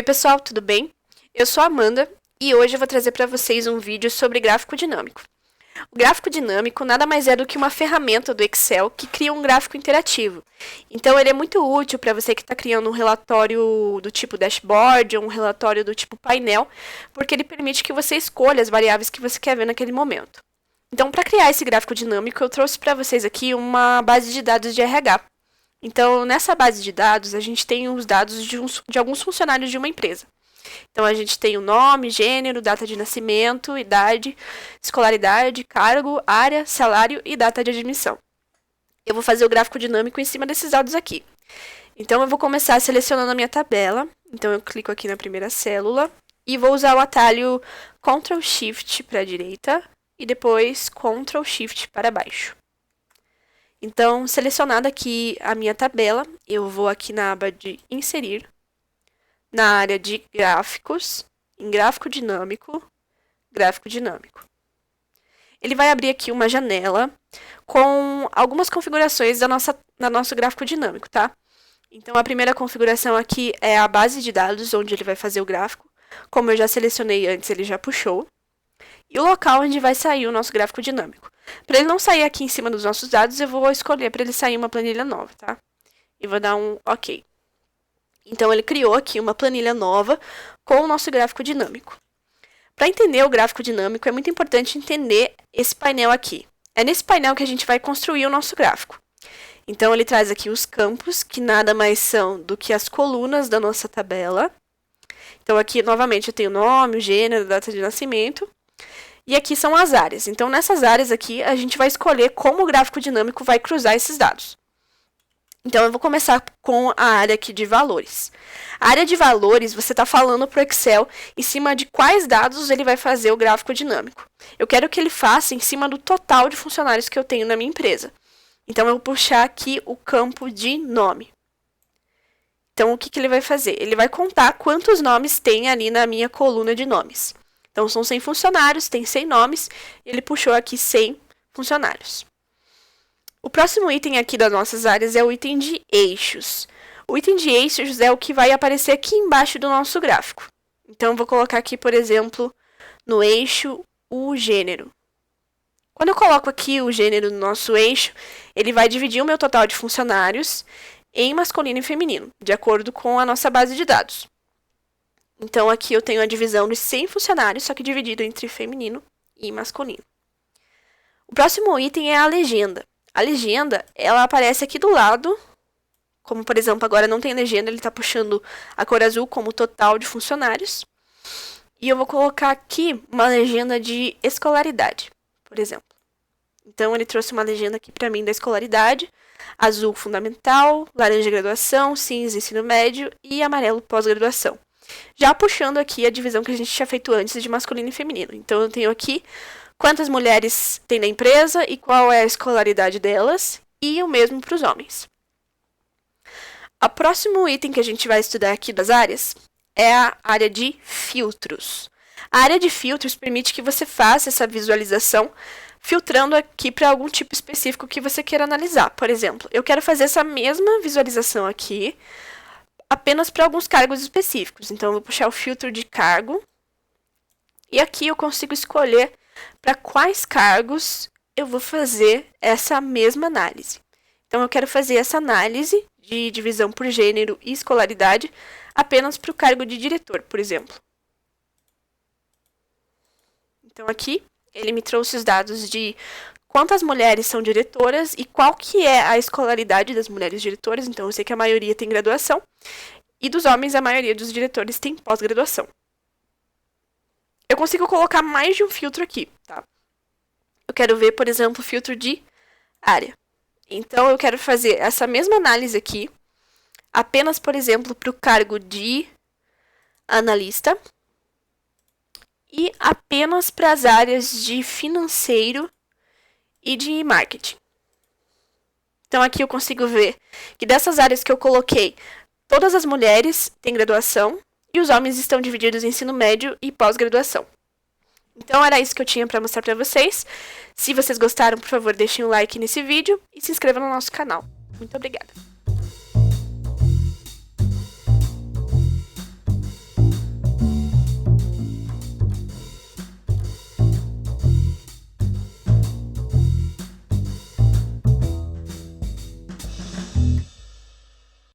Oi pessoal, tudo bem? Eu sou a Amanda e hoje eu vou trazer para vocês um vídeo sobre gráfico dinâmico. O gráfico dinâmico nada mais é do que uma ferramenta do Excel que cria um gráfico interativo. Então ele é muito útil para você que está criando um relatório do tipo dashboard ou um relatório do tipo painel, porque ele permite que você escolha as variáveis que você quer ver naquele momento. Então para criar esse gráfico dinâmico eu trouxe para vocês aqui uma base de dados de RH. Então, nessa base de dados, a gente tem os dados de alguns funcionários de uma empresa. Então, a gente tem o nome, gênero, data de nascimento, idade, escolaridade, cargo, área, salário e data de admissão. Eu vou fazer o gráfico dinâmico em cima desses dados aqui. Então, eu vou começar selecionando a minha tabela. Então, eu clico aqui na primeira célula e vou usar o atalho Ctrl Shift para a direita e depois Ctrl Shift para baixo. Então, selecionada aqui a minha tabela, eu vou aqui na aba de Inserir, na área de Gráficos, em Gráfico Dinâmico. Ele vai abrir aqui uma janela com algumas configurações do nosso gráfico dinâmico, tá? Então, a primeira configuração aqui é a base de dados, onde ele vai fazer o gráfico. Como eu já selecionei antes, ele já puxou. E o local onde vai sair o nosso gráfico dinâmico. Para ele não sair aqui em cima dos nossos dados, eu vou escolher para ele sair uma planilha nova, tá? E vou dar um OK. Então, ele criou aqui uma planilha nova com o nosso gráfico dinâmico. Para entender o gráfico dinâmico, é muito importante entender esse painel aqui. É nesse painel que a gente vai construir o nosso gráfico. Então, ele traz aqui os campos, que nada mais são do que as colunas da nossa tabela. Então, aqui, novamente, eu tenho o nome, o gênero, a data de nascimento. E aqui são as áreas. Então, nessas áreas aqui, a gente vai escolher como o gráfico dinâmico vai cruzar esses dados. Então, eu vou começar com a área aqui de valores. A área de valores, você está falando para o Excel em cima de quais dados ele vai fazer o gráfico dinâmico. Eu quero que ele faça em cima do total de funcionários que eu tenho na minha empresa. Então, eu vou puxar aqui o campo de nome. Então, o que ele vai fazer? Ele vai contar quantos nomes tem ali na minha coluna de nomes. Então, são 100 funcionários, tem 100 nomes, e ele puxou aqui 100 funcionários. O próximo item aqui das nossas áreas é o item de eixos. O item de eixos é o que vai aparecer aqui embaixo do nosso gráfico. Então, eu vou colocar aqui, por exemplo, no eixo, o gênero. Quando eu coloco aqui o gênero no nosso eixo, ele vai dividir o meu total de funcionários em masculino e feminino, de acordo com a nossa base de dados. Então, aqui eu tenho a divisão dos 100 funcionários, só que dividido entre feminino e masculino. O próximo item é a legenda. A legenda, ela aparece aqui do lado, como, por exemplo, agora não tem legenda, ele está puxando a cor azul como total de funcionários. E eu vou colocar aqui uma legenda de escolaridade, por exemplo. Então, ele trouxe uma legenda aqui para mim da escolaridade. Azul fundamental, laranja graduação, cinza ensino médio e amarelo pós-graduação. Já puxando aqui a divisão que a gente tinha feito antes de masculino e feminino. Então, eu tenho aqui quantas mulheres tem na empresa e qual é a escolaridade delas. E o mesmo para os homens. O próximo item que a gente vai estudar aqui das áreas é a área de filtros. A área de filtros permite que você faça essa visualização filtrando aqui para algum tipo específico que você queira analisar. Por exemplo, eu quero fazer essa mesma visualização aqui apenas para alguns cargos específicos. Então, eu vou puxar o filtro de cargo. E aqui eu consigo escolher para quais cargos eu vou fazer essa mesma análise. Então, eu quero fazer essa análise de divisão por gênero e escolaridade apenas para o cargo de diretor, por exemplo. Então, aqui ele me trouxe os dados de quantas mulheres são diretoras e qual que é a escolaridade das mulheres diretoras. Então, eu sei que a maioria tem graduação. E dos homens, a maioria dos diretores tem pós-graduação. Eu consigo colocar mais de um filtro aqui, tá? Eu quero ver, por exemplo, o filtro de área. Então, eu quero fazer essa mesma análise aqui, apenas, por exemplo, para o cargo de analista. E apenas para as áreas de financeiro e de marketing. Então, aqui eu consigo ver que dessas áreas que eu coloquei, todas as mulheres têm graduação e os homens estão divididos em ensino médio e pós-graduação. Então, era isso que eu tinha para mostrar para vocês. Se vocês gostaram, por favor, deixem um like nesse vídeo e se inscrevam no nosso canal. Muito obrigada!